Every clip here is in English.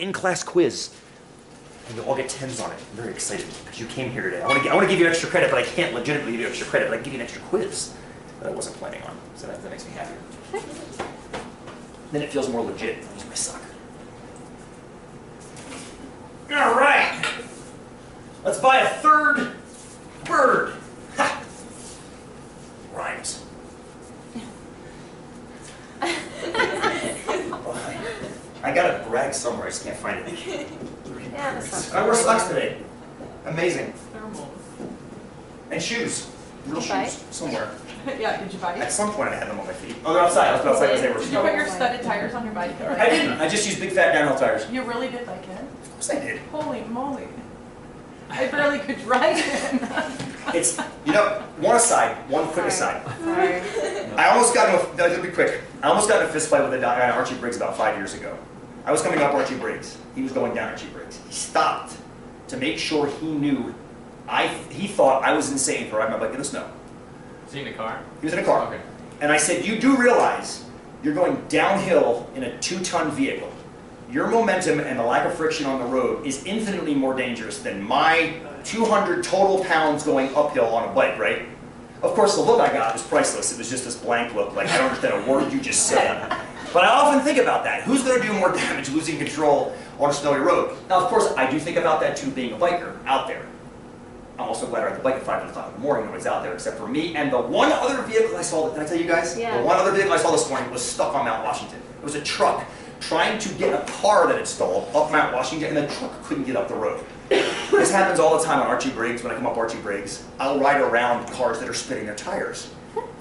in-class quiz. And you'll all get 10s on it. I'm very excited because you came here today. I want to give you extra credit, but I can't legitimately give you extra credit, but I can give you an extra quiz that I wasn't planning on. So that makes me happier. Then it feels more legit. I'll use my sock. All right. Let's buy a third bird. Ha! Rhymes. I gotta brag somewhere, I just can't find it. Yeah, that's I wore socks today. Amazing. And shoes. Real shoes. Somewhere. Yeah, did you buy At it? some point I had them on my feet. Oh, they're outside. Let's go outside because they were. Did you put your studded tires on your bike? I didn't. I just used big fat downhill tires. You really did like it? Of course I did. Holy moly. I barely could drive it. It's, you know, one aside, one quick aside. Sorry. I almost got into a, it'll be quick. I almost got in a fist fight with a guy, Archie Briggs, about 5 years ago. I was coming up Archie Briggs. He was going down Archie Briggs. He stopped to make sure he knew, he thought I was insane for riding my bike in the snow. Is he in a car? He was in a car. Okay. And I said, you do realize you're going downhill in a 2-ton vehicle. Your momentum and the lack of friction on the road is infinitely more dangerous than my 200 total pounds going uphill on a bike, right? Of course, the look I got was priceless. It was just this blank look, like I don't understand a word you just said. But I often think about that. Who's going to do more damage losing control on a snowy road? Now, of course, I do think about that too, being a biker out there. I'm also glad I ride the bike at 5 o'clock in the morning. Nobody's out there except for me and the one other vehicle I saw. Did I tell you guys? Yeah. The one other vehicle I saw this morning was stuck on Mount Washington. It was a truck trying to get a car that had stalled up Mount Washington, and the truck couldn't get up the road. This happens all the time on Archie Briggs. When I come up Archie Briggs, I'll ride around cars that are spinning their tires.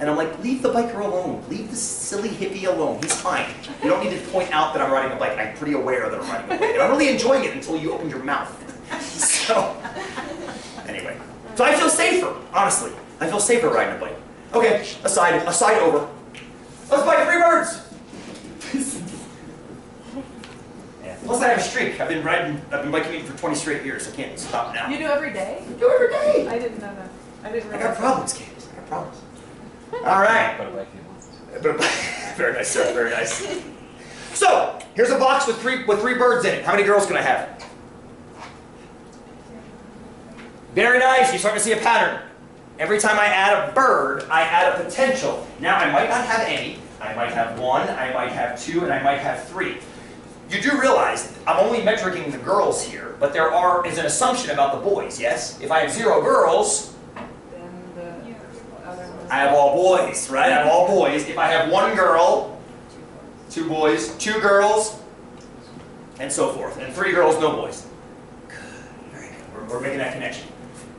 And I'm like, leave the biker alone. Leave the silly hippie alone. He's fine. You don't need to point out that I'm riding a bike. I'm pretty aware that I'm riding a bike. And I'm really enjoying it until you open your mouth. So, anyway. So I feel safer, honestly. I feel safer riding a bike. Okay, aside over. Let's buy 3 birds. Yeah. Plus I have a streak. I've been biking for 20 straight years. I can't stop now. You do every day? I do every day. I didn't know that. I didn't I realize got problems, Candace. I got problems. All right. Very nice, sir. Very nice. So here's a box with three birds in it. How many girls can I have? Very nice. You're starting to see a pattern. Every time I add a bird, I add a potential. Now I might not have any. I might have 1. I might have 2, and I might have 3. You do realize I'm only metricing the girls here, but there is an assumption about the boys. Yes. If I have 0 girls. I have all boys, right? I have all boys. If I have 1 girl, 2 boys, 2 girls, and so forth. And 3 girls, no boys. Good. Very good. We're making that connection.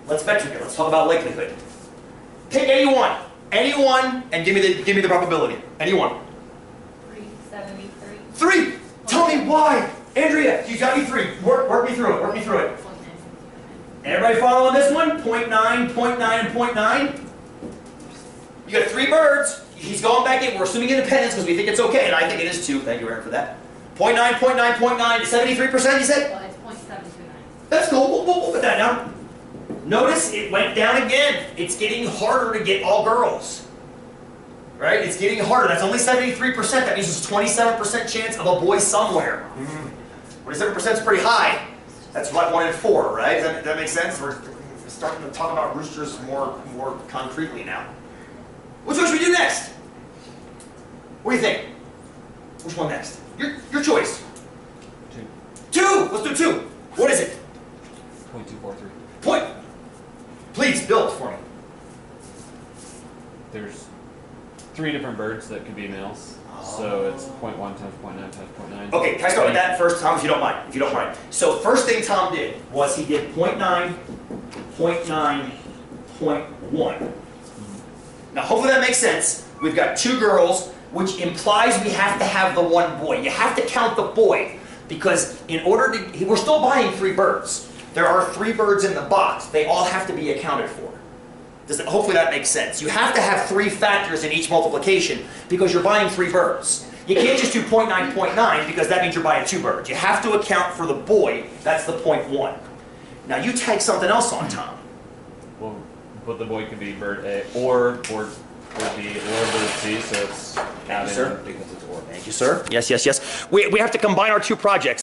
Let's metric it. Let's talk about likelihood. Pick anyone. Anyone, and give me the probability. Anyone. 373. 3! Tell me why! Andrea, you got me 3. Work me through it. Work me through it. Everybody follow on this one? 0.9, 0.9, and 0.9. You got 3 birds. He's going back in. We're assuming independence because we think it's okay, and I think it is too. Thank you, Aaron, for that. 0.9, 0.9, 0.9, 73%, you said? Well, it's 0.729. That's cool. We'll put that down. Notice it went down again. It's getting harder to get all girls. Right? It's getting harder. That's only 73%. That means there's a 27% chance of a boy somewhere. 27% is pretty high. That's like 1 in 4, right? Does that make sense? We're starting to talk about roosters more concretely now. Which one should we do next? What do you think? Which one next? Your choice. 2. 2! Let's do 2. What is it? 0.243. Please, build for me. There's 3 different birds that could be males. So it's 0.1 times 0.9 times 0.9. Okay, can I start with that first, Tom, if you don't mind? If you don't mind. So first thing Tom did was he did 0.9, 0.9, 0.1. Now hopefully that makes sense. We've got 2 girls, which implies we have to have the 1 boy. You have to count the boy because in order to, we're still buying 3 birds. There are 3 birds in the box. They all have to be accounted for. Hopefully that makes sense. You have to have 3 factors in each multiplication because you're buying 3 birds. You can't just do 0.9, 0.9 because that means you're buying 2 birds. You have to account for the boy. That's the 0.1. Now you tag something else on, Tom. Well, but the boy could be bird A or bird B or bird C, so it's Thank you, sir. because it's or. Thank you, sir. Yes, yes, yes. We have to combine our 2 projects.